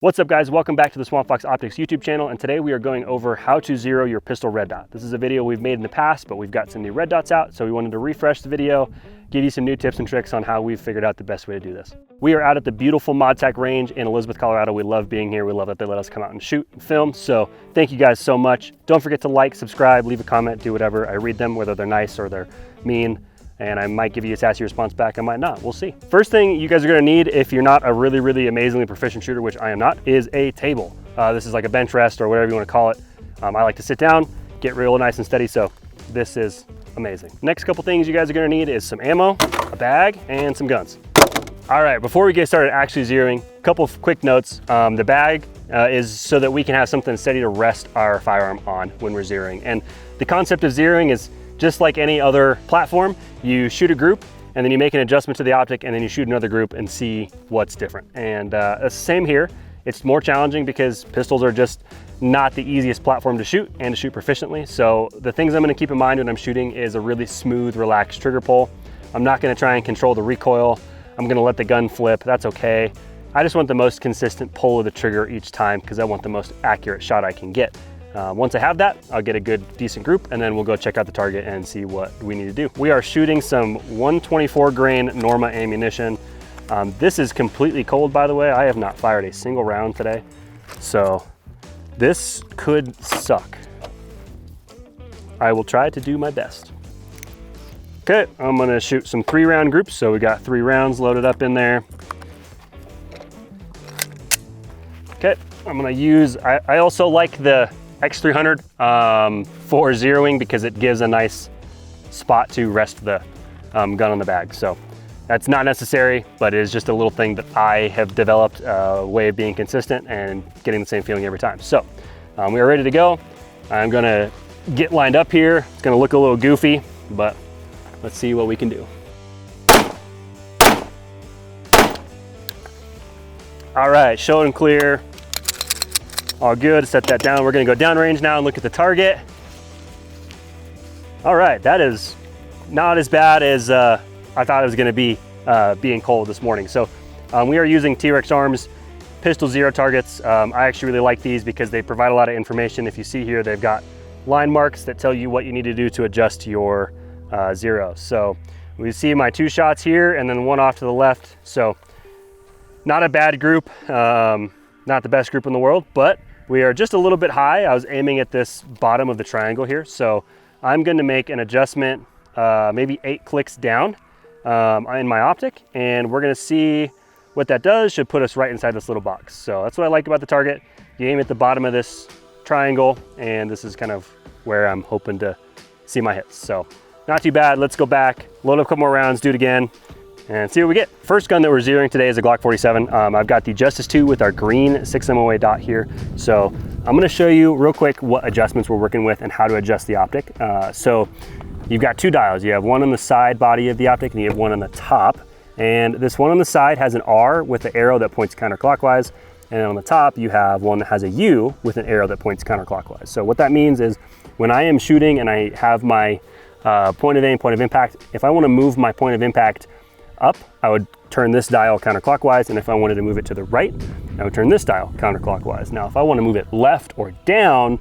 What's up guys, welcome back to the Swampfox Optics YouTube channel, and today we are going over how to zero your pistol red dot. This is a video we've made in the past, but we've got some new red dots out, so we wanted to refresh the video, give you some new tips and tricks on how we've figured out the best way to do this. We are out at the beautiful ModTech range in Elizabeth, Colorado. We love being here. We love that they let us come out and shoot and film, so thank you guys so much. Don't forget to like, subscribe, leave a comment, do whatever. I read them, whether they're nice or they're mean. And I might give you a sassy response back, I might not, we'll see. First thing you guys are gonna need, if you're not a really amazingly proficient shooter, which I am not, is a table. This is like a bench rest or whatever you wanna call it. I like to sit down, get real nice and steady, so this is amazing. Next couple things you guys are gonna need is some ammo, a bag, and some guns. All right, before we get started actually zeroing, a couple of quick notes. The bag is so that we can have something steady to rest our firearm on when we're zeroing. And the concept of zeroing is just like any other platform. You shoot a group and then you make an adjustment to the optic and then you shoot another group and see what's different. And it's the same here. It's more challenging because pistols are just not the easiest platform to shoot and to shoot proficiently. So the things I'm gonna keep in mind when I'm shooting is a really smooth, relaxed trigger pull. I'm not gonna try and control the recoil. I'm gonna let the gun flip, that's okay. I just want the most consistent pull of the trigger each time because I want the most accurate shot I can get. Once I have that, I'll get a good, decent group, and then we'll go check out the target and see what we need to do. We are shooting some 124 grain Norma ammunition. This is completely cold, by the way. I have not fired a single round today, so this could suck. I will try to do my best. Okay, I'm gonna shoot some 3-round groups, so we got 3 rounds loaded up in there. Okay, I'm gonna use, I also like the X300 for zeroing because it gives a nice spot to rest the gun on the bag. So that's not necessary, but it is just a little thing that I have developed a way of being consistent and getting the same feeling every time. So we are ready to go. I'm gonna get lined up here. It's gonna look a little goofy, but let's see what we can do. All right, show and clear. All good, set that down. We're gonna go downrange now and look at the target. All right, that is not as bad as I thought it was gonna be being cold this morning. So we are using T-Rex Arms pistol zero targets. I actually really like these because they provide a lot of information. If you see here, they've got line marks that tell you what you need to do to adjust your zero. So we see my 2 shots here and then 1 off to the left. So not a bad group, not the best group in the world, but we are just a little bit high. I was aiming at this bottom of the triangle here. So I'm going to make an adjustment, maybe 8 clicks down in my optic. And we're going to see what that does. Should put us right inside this little box. So that's what I like about the target. You aim at the bottom of this triangle, and this is kind of where I'm hoping to see my hits. So not too bad. Let's go back, load up a couple more rounds, do it again, and see what we get. First gun that we're zeroing today is a Glock 47. I've got the Justice 2 with our green 6MOA dot here. So I'm gonna show you real quick what adjustments we're working with and how to adjust the optic. So you've got 2 dials. You have one on the side body of the optic and you have one on the top. And this one on the side has an R with an arrow that points counterclockwise. And on the top, you have one that has a U with an arrow that points counterclockwise. So what that means is when I am shooting and I have my point of aim, point of impact, if I wanna move my point of impact up, I would turn this dial counterclockwise, and if I wanted to move it to the right, I would turn this dial counterclockwise. Now, if I want to move it left or down,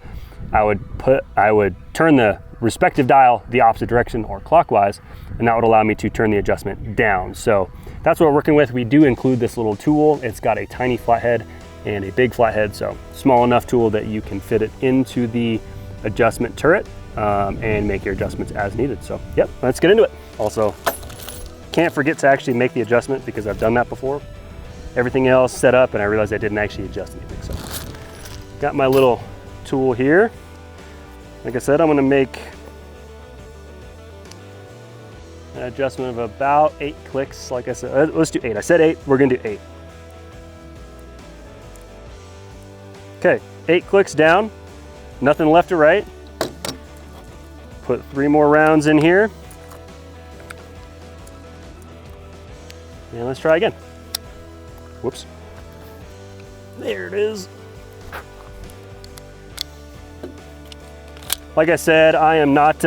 I would turn the respective dial the opposite direction or clockwise, and that would allow me to turn the adjustment down. So that's what we're working with. We do include this little tool. It's got a tiny flathead and a big flathead, so small enough tool that you can fit it into the adjustment turret and make your adjustments as needed. So yep, let's get into it. Also, can't forget to actually make the adjustment because I've done that before. Everything else set up and I realized I didn't actually adjust anything. So got my little tool here. Like I said, I'm gonna make an adjustment of about 8 clicks. Like I said, let's do 8. I said 8, we're gonna do 8. Okay, 8 clicks down, nothing left or right. Put 3 more rounds in here. And let's try again. Whoops. There it is. Like I said, I'm not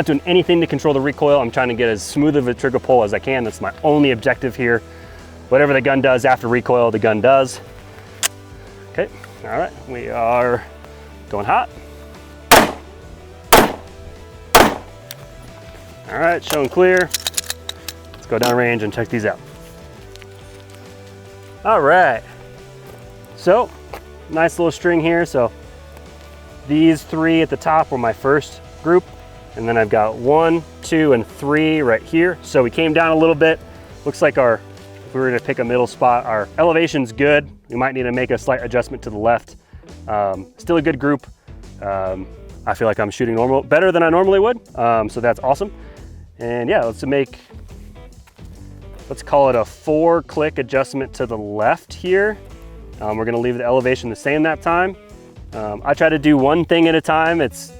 doing anything to control the recoil. I'm trying to get as smooth of a trigger pull as I can. That's my only objective here. Whatever the gun does after recoil, the gun does. Okay, all right, we are going hot. All right, showing clear. Let's go down range and check these out. All right, so nice little string here. So these 3 at the top were my first group, and then I've got 1, 2, and 3 right here. So we came down a little bit. Looks like if we were to pick a middle spot, our elevation's good. We might need to make a slight adjustment to the left. Still a good group. I feel like I'm shooting better than I normally would, so that's awesome. And yeah, let's call it a 4-click adjustment to the left here. We're gonna leave the elevation the same that time. I try to do one thing at a time. It's,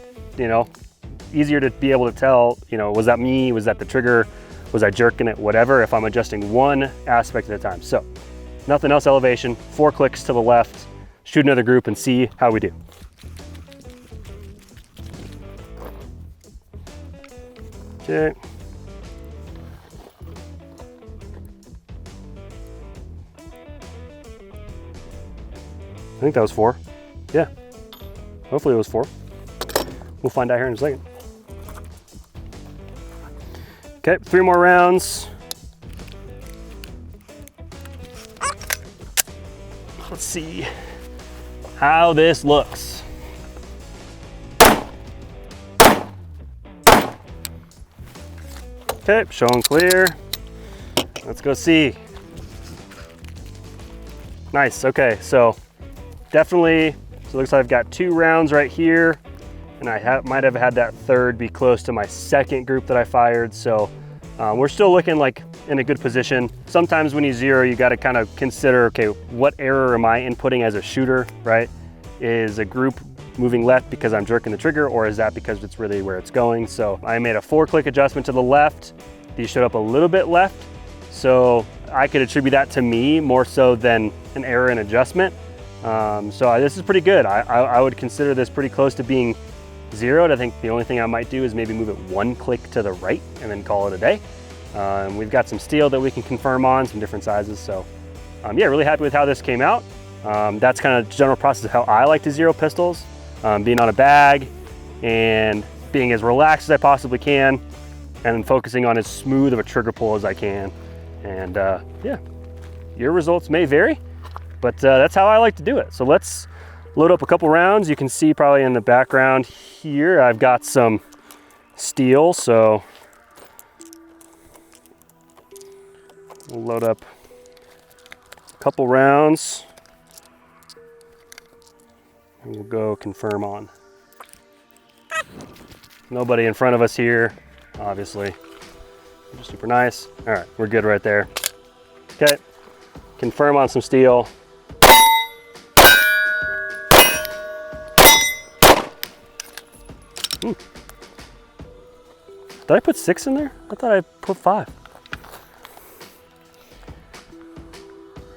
easier to be able to tell, was that me? Was that the trigger? Was I jerking it? Whatever, if I'm adjusting one aspect at a time. So nothing else elevation, 4 clicks to the left, shoot another group and see how we do. Okay. I think that was 4. Yeah, hopefully it was 4. We'll find out here in a second. Okay, 3 more rounds. Let's see how this looks. Okay, showing clear. Let's go see. Nice, okay, so definitely, so it looks like I've got 2 rounds right here, and I might have had that third be close to my second group that I fired. So we're still looking like in a good position. Sometimes when you zero, you got to kind of consider, okay, what error am I inputting as a shooter, right? Is a group moving left because I'm jerking the trigger, or is that because it's really where it's going? So I made a 4-click adjustment to the left. These showed up a little bit left. So I could attribute that to me more so than an error in adjustment. So this is pretty good. I would consider this pretty close to being zeroed. I think the only thing I might do is maybe move it 1 click to the right and then call it a day. We've got some steel that we can confirm on, some different sizes. So yeah, really happy with how this came out. That's kind of the general process of how I like to zero pistols, being on a bag and being as relaxed as I possibly can and focusing on as smooth of a trigger pull as I can. And yeah, your results may vary, but that's how I like to do it. So let's load up a couple rounds. You can see probably in the background here, I've got some steel. So we'll load up a couple rounds and we'll go confirm on. Nobody in front of us here, obviously. Just super nice. All right, we're good right there. Okay, confirm on some steel. Did I put 6 in there? I thought I put 5.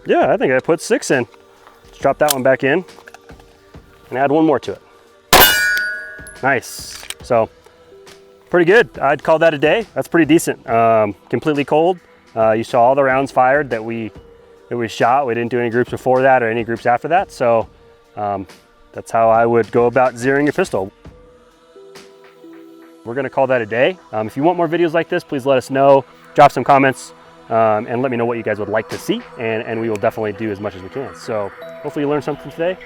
Yeah, I think I put 6 in. Let's drop that one back in and add 1 more to it. Nice. So pretty good. I'd call that a day. That's pretty decent. Completely cold. You saw all the rounds fired that we shot. We didn't do any groups before that or any groups after that. So that's how I would go about zeroing a pistol. We're gonna call that a day. If you want more videos like this, please let us know. Drop some comments and let me know what you guys would like to see, and we will definitely do as much as we can. So hopefully you learned something today.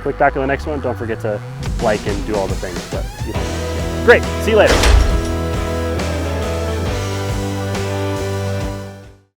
Click back on the next one. Don't forget to like and do all the things. But, great, see you later.